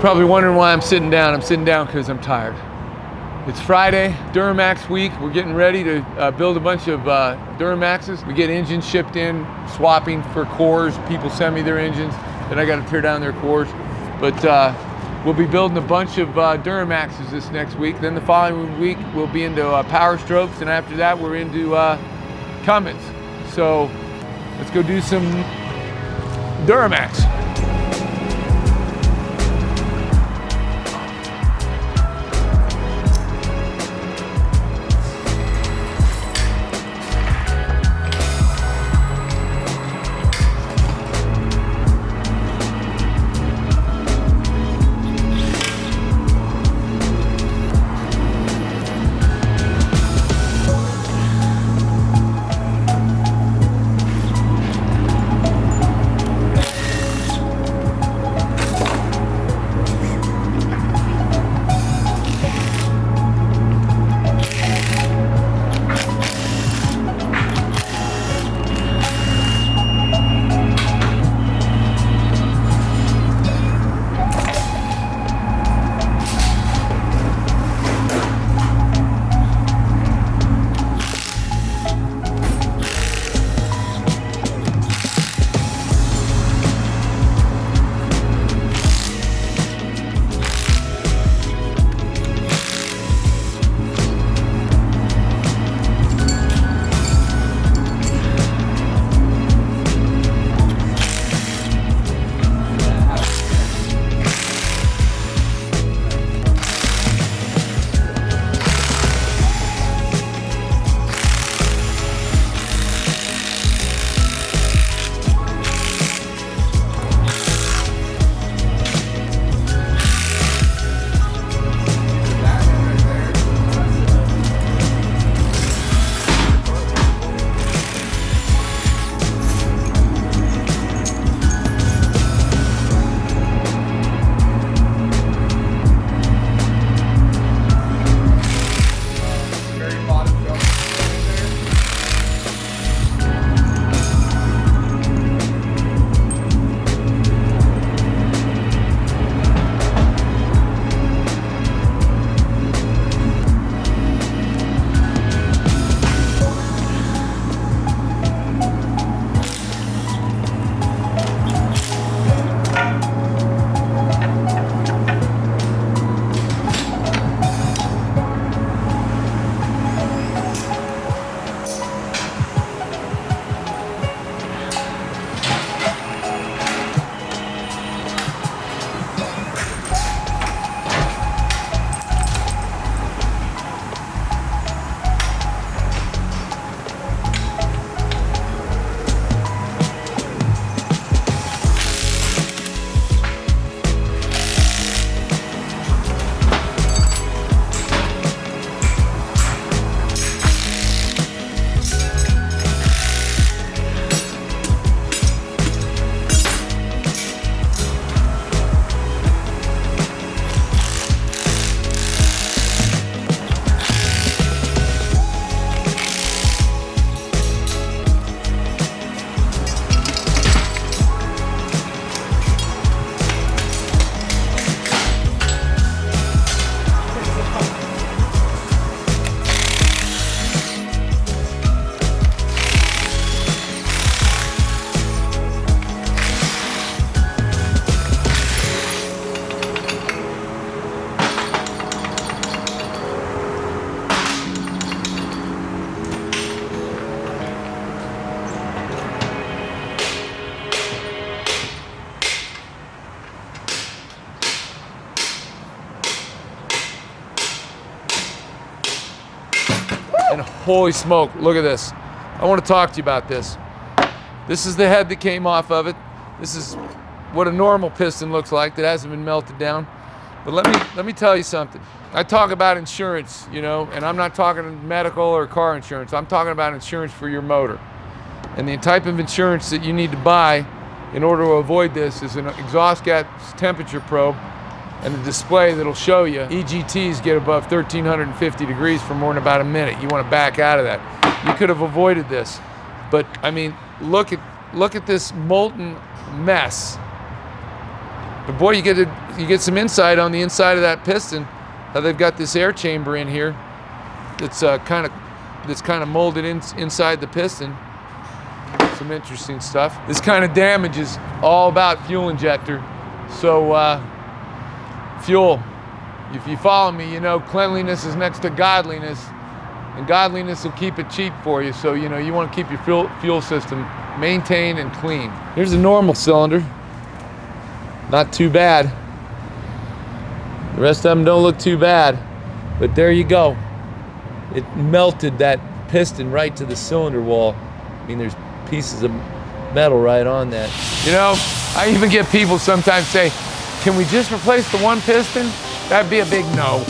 Probably wondering why I'm sitting down. I'm sitting down because I'm tired. It's Friday, Duramax week. We're getting ready to build a bunch of Duramaxes. We get engines shipped in, swapping for cores. People send me their engines, then I got to tear down their cores. But we'll be building a bunch of Duramaxes this next week. Then the following week, we'll be into Power Strokes, and after that, we're into Cummins. So let's go do some Duramax. And holy smoke, look at this. I want to talk to you about this. This is the head that came off of it. This is what a normal piston looks like that hasn't been melted down. But let me tell you something. I talk about insurance, you know, and I'm not talking medical or car insurance. I'm talking about insurance for your motor. And the type of insurance that you need to buy in order to avoid this is an exhaust gas temperature probe and a display that'll show you EGTs get above 1350 degrees for more than about a minute. You want to back out of that. You could have avoided this. But I mean, look at this molten mess But boy, you get some insight on the inside of that piston, how they've got this air chamber in here that's kind of molded inside the piston. Some interesting stuff. This kind of damage is all about fuel injector. So fuel, if you follow me, you know cleanliness is next to godliness, and godliness will keep it cheap for you. So you know you want to keep your fuel system maintained and clean. Here's a normal cylinder. Not too bad. The rest of them don't look too bad, but there you go. It melted that piston right to the cylinder wall. I mean, there's pieces of metal right on that. You know, I even get people sometimes say, can we just replace the one piston? That'd be a big no.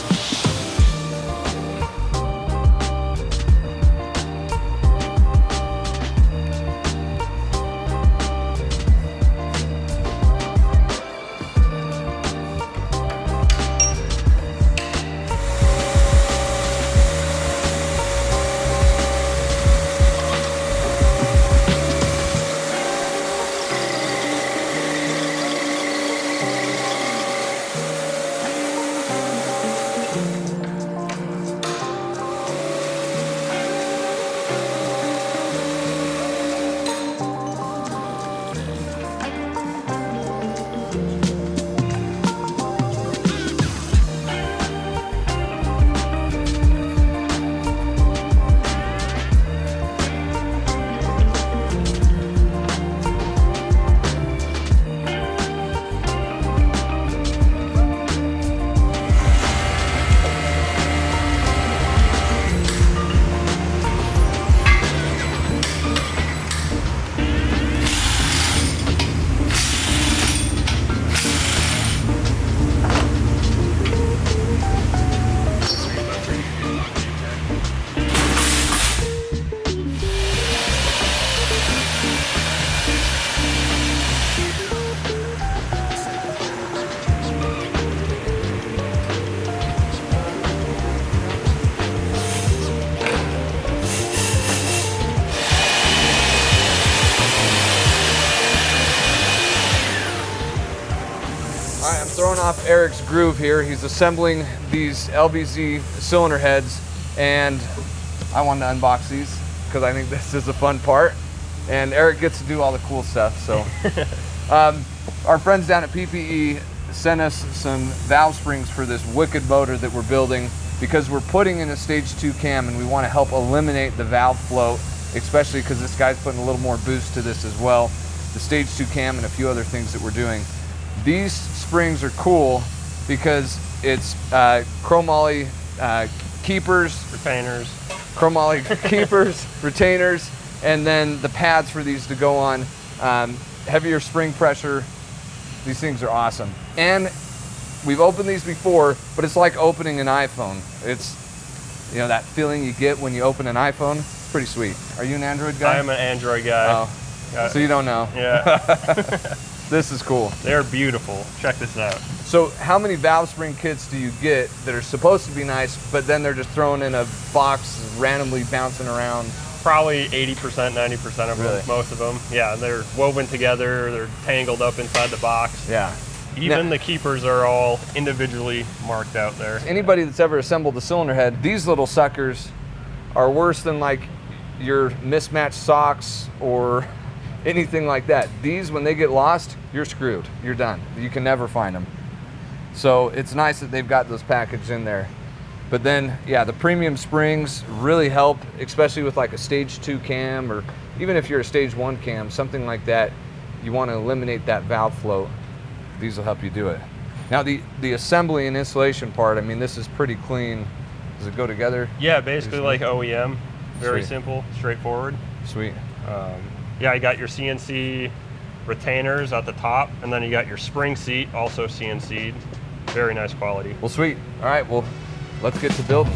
Alright, I'm throwing off Eric's groove here. He's assembling these LBZ cylinder heads, and I wanted to unbox these because I think this is a fun part. And Eric gets to do all the cool stuff. So, our friends down at PPE sent us some valve springs for this wicked motor that we're building because we're putting in a stage 2 cam and we want to help eliminate the valve float, especially because this guy's putting a little more boost to this as well. The stage 2 cam and a few other things that we're doing. These springs are cool because it's chromoly keepers, retainers, chromoly keepers, retainers, and then the pads for these to go on. Heavier spring pressure. These things are awesome. And we've opened these before, but it's like opening an iPhone. It's, you know, that feeling you get when you open an iPhone. It's pretty sweet. Are you an Android guy? I am an Android guy. Oh, so you don't know. Yeah. This is cool. They're beautiful. Check this out. So how many valve spring kits do you get that are supposed to be nice, but then they're just thrown in a box randomly bouncing around? Probably 80%, 90% of them, most of them. Yeah, they're woven together, they're tangled up inside the box. Yeah. Even the keepers are all individually marked out there. Anybody that's ever assembled a cylinder head, these little suckers are worse than like your mismatched socks or anything like that. These, when they get lost, you're screwed. You're done. You can never find them. So it's nice that they've got those packaged in there. But then, yeah, the premium springs really help, especially with like a stage 2 cam, or even if you're a stage 1 cam, something like that, you want to eliminate that valve float. These will help you do it. Now the assembly and installation part, I mean, this is pretty clean. Does it go together? Yeah, basically like OEM. Very simple, straightforward. Sweet. Yeah, you got your CNC retainers at the top, and then you got your spring seat, also CNC'd. Very nice quality. Well, sweet. All right, well, let's get to building.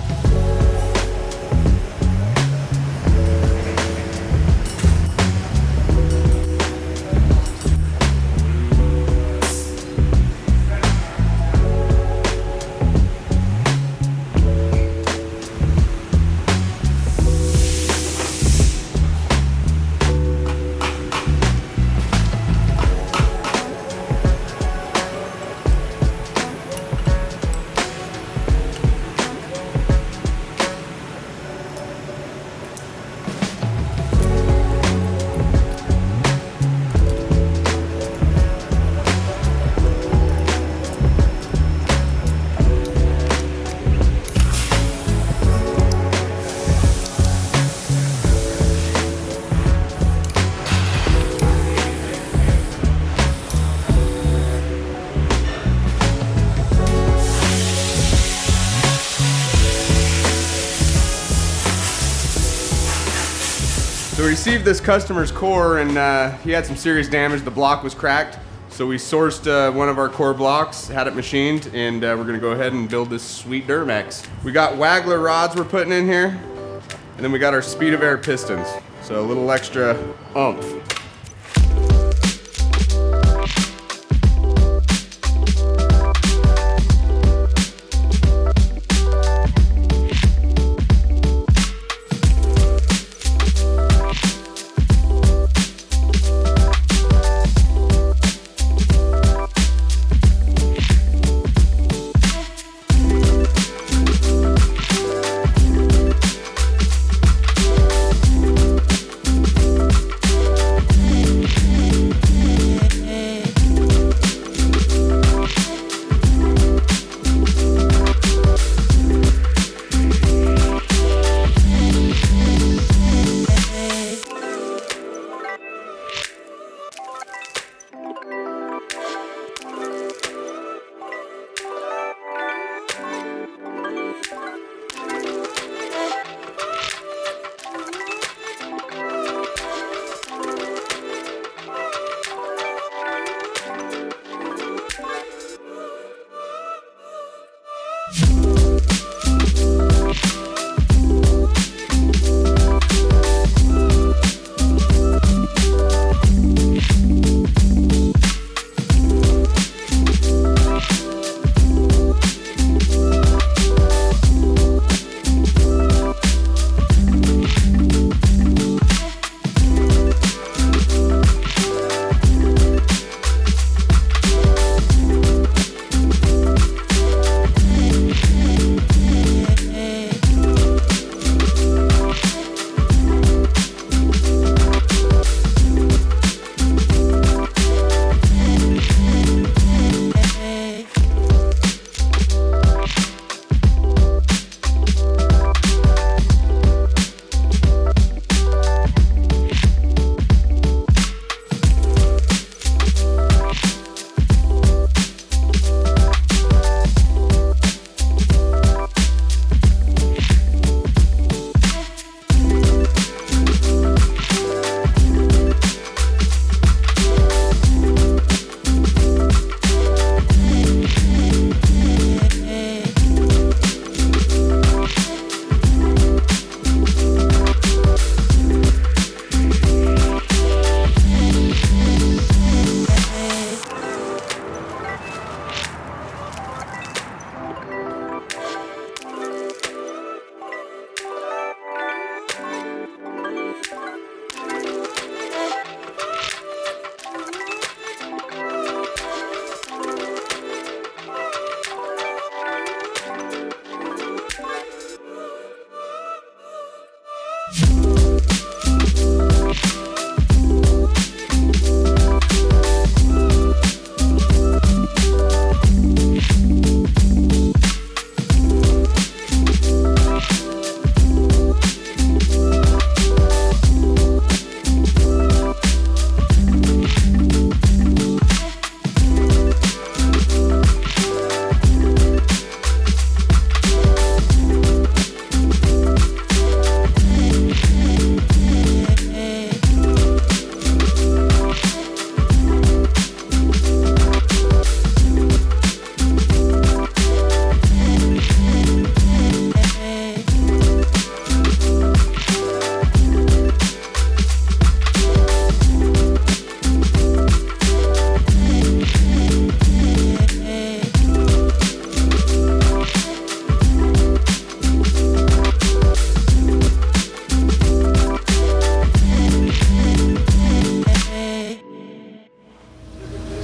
So we received this customer's core, and he had some serious damage. The block was cracked. So we sourced one of our core blocks, had it machined, and we're gonna go ahead and build this sweet Duramax. We got waggler rods we're putting in here, and then we got our speed of air pistons. So a little extra oomph.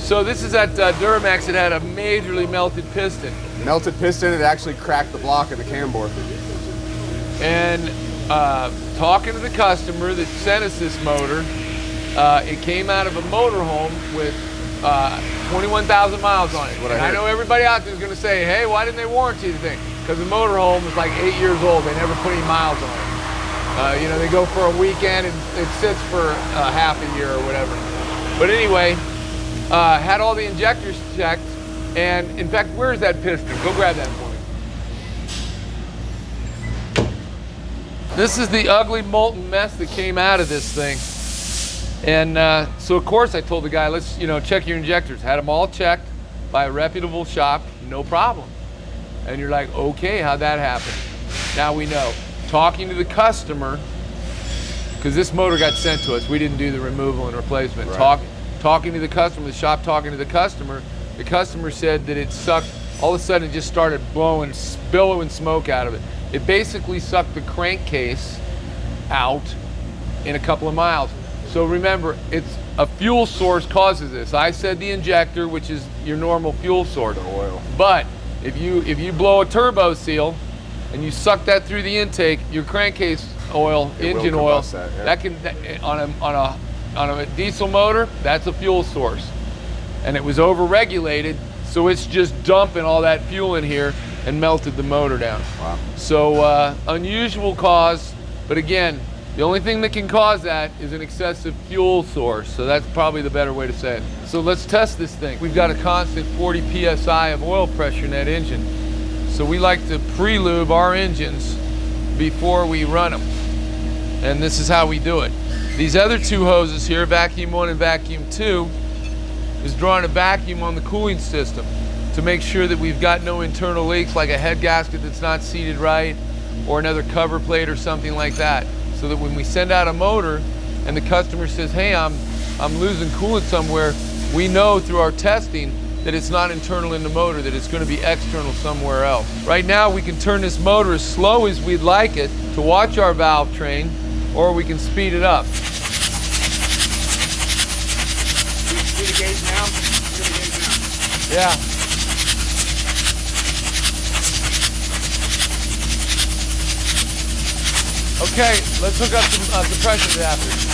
So this is that Duramax that had a majorly melted piston. Melted piston, it actually cracked the block of the cam bore. And talking to the customer that sent us this motor, it came out of a motorhome with 21,000 miles on it. And I know everybody out there is going to say, hey, why didn't they warranty the thing? Because the motorhome was like 8 years old. They never put any miles on it. You know, they go for a weekend and it sits for half a year or whatever. But anyway, had all the injectors checked. And in fact, where's that piston? Go grab that for me. This is the ugly molten mess that came out of this thing. And so of course I told the guy, let's check your injectors. Had them all checked by a reputable shop, no problem. And you're like, okay, how'd that happen? Now we know. Talking to the customer, because this motor got sent to us, we didn't do the removal and replacement. Right. Talking to the customer, the shop talking to the customer said that it sucked, all of a sudden it just started billowing smoke out of it. It basically sucked the crankcase out in a couple of miles. So remember, it's a fuel source causes this. I said the injector, which is your normal fuel source. The oil. But if you blow a turbo seal and you suck that through the intake, your crankcase oil, engine oil, that can on a diesel motor, that's a fuel source. And it was over-regulated, so it's just dumping all that fuel in here and melted the motor down. Wow. So unusual cause, but again, the only thing that can cause that is an excessive fuel source. So that's probably the better way to say it. So let's test this thing. We've got a constant 40 PSI of oil pressure in that engine. So we like to pre-lube our engines before we run them. And this is how we do it. These other two hoses here, vacuum 1 and vacuum 2, is drawing a vacuum on the cooling system to make sure that we've got no internal leaks like a head gasket that's not seated right or another cover plate or something like that. So that when we send out a motor and the customer says, hey, I'm losing coolant somewhere, we know through our testing that it's not internal in the motor, that it's going to be external somewhere else. Right now we can turn this motor as slow as we'd like it to watch our valve train, or we can speed it up. See the gauge now? See the gauge now? Yeah. Okay, let's hook up some compression adapters.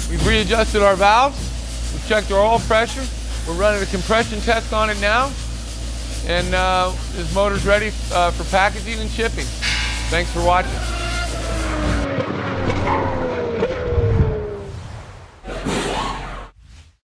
We've readjusted our valves. We've checked our oil pressure. We're running a compression test on it now. And this motor's ready for packaging and shipping. Thanks for watching.